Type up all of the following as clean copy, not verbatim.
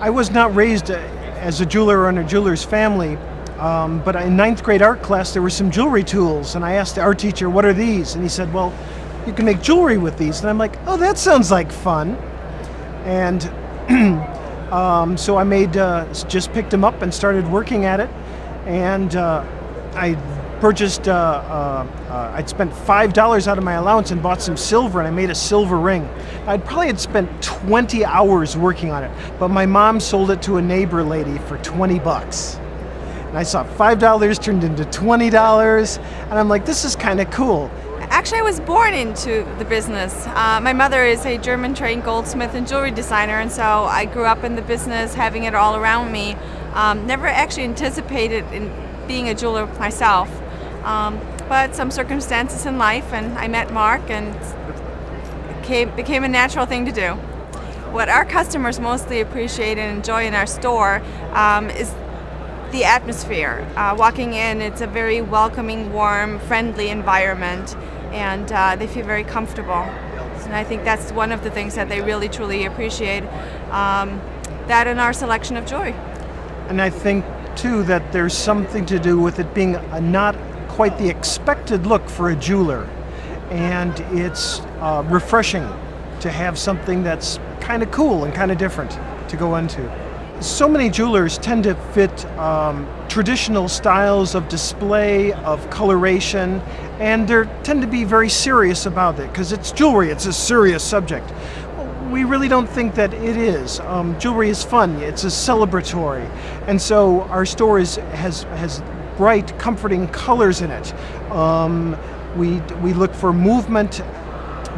I was not raised as a jeweler or in a jeweler's family, but in ninth grade art class there were some jewelry tools, and I asked the art teacher, what are these? And he said, well, you can make jewelry with these. And I'm like, oh, that sounds like fun. And so I just picked them up and started working at it. And I purchased, I'd spent $5 out of my allowance and bought some silver, and I made a silver ring. I'd probably had spent 20 hours working on it, but my mom sold it to a neighbor lady for 20 bucks. And I saw $5 turned into $20, and I'm like, this is kind of cool. Actually, I was born into the business. My mother is a German-trained goldsmith and jewelry designer, and so I grew up in the business, having it all around me. Never actually anticipated in being a jeweler myself, but some circumstances in life, and I met Mark, and it became a natural thing to do. What our customers mostly appreciate and enjoy in our store is the atmosphere. Walking in, it's a very welcoming, warm, friendly environment, and they feel very comfortable. And I think that's one of the things that they really, truly appreciate, that and our selection of jewelry. And I think, too, that there's something to do with it being not quite the expected look for a jeweler. And it's refreshing to have something that's kind of cool and kind of different to go into. So many jewelers tend to fit traditional styles of display, of coloration, and they tend to be very serious about it because it's jewelry, it's a serious subject. We really don't think that it is. Jewelry is fun, it's a celebratory, and so our store has bright, comforting colors in it. We look for movement,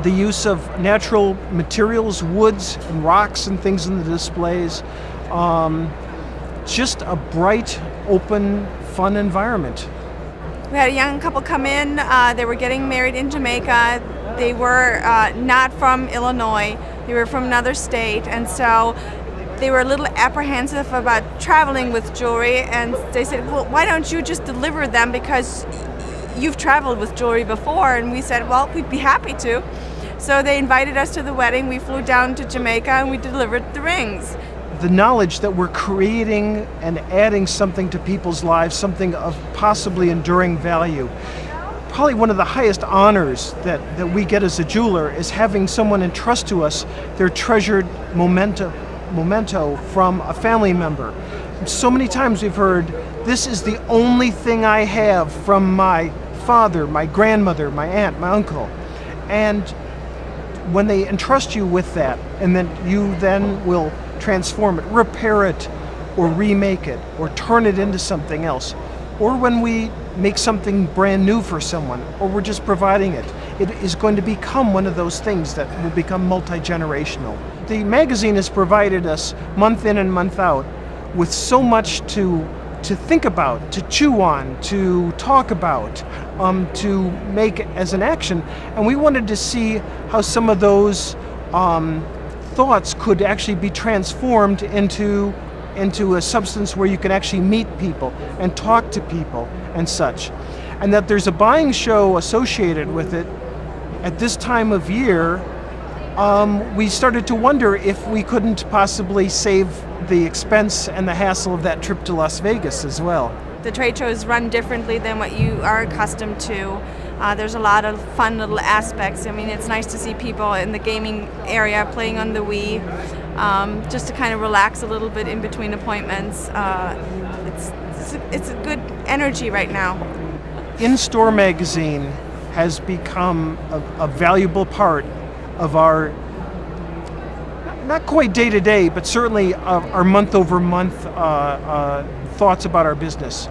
the use of natural materials, woods and rocks and things in the displays. Just a bright, open, fun environment. We had a young couple come in. They were getting married in Jamaica. They were not from Illinois. They were from another state, and so they were a little apprehensive about traveling with jewelry, and they said, well, why don't you just deliver them, because you've traveled with jewelry before? And we said, well, we'd be happy to. So they invited us to the wedding. We flew down to Jamaica and we delivered the rings. The knowledge that we're creating and adding something to people's lives, something of possibly enduring value. Probably one of the highest honors that we get as a jeweler is having someone entrust to us their treasured memento from a family member. So many times we've heard, this is the only thing I have from my father, my grandmother, my aunt, my uncle. And when they entrust you with that, and then you then will transform it, repair it, or remake it, or turn it into something else. Or when we make something brand new for someone, or we're just providing it, it is going to become one of those things that will become multi-generational. The magazine has provided us, month in and month out, with so much to think about, to chew on, to talk about, to make as an action. And we wanted to see how some of those thoughts could actually be transformed into a substance where you can actually meet people and talk to people and such. And that there's a buying show associated with it. At this time of year, we started to wonder if we couldn't possibly save the expense and the hassle of that trip to Las Vegas as well. The trade shows run differently than what you are accustomed to. There's a lot of fun little aspects. I mean, it's nice to see people in the gaming area playing on the Wii, just to kind of relax a little bit in between appointments. It's a good energy right now. In-store magazine has become a valuable part of our, not quite day-to-day, but certainly our month-over-month thoughts about our business.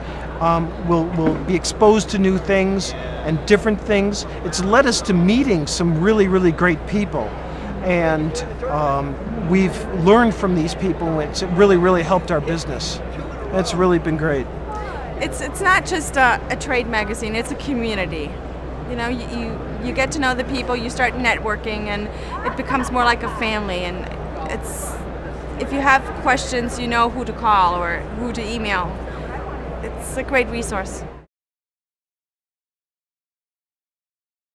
We'll be exposed to new things and different things. It's led us to meeting some really, really great people. And we've learned from these people. It's really, really helped our business. It's really been great. It's not just a trade magazine, it's a community. You know, you get to know the people, you start networking, and it becomes more like a family. And if you have questions, you know who to call or who to email. It's a great resource.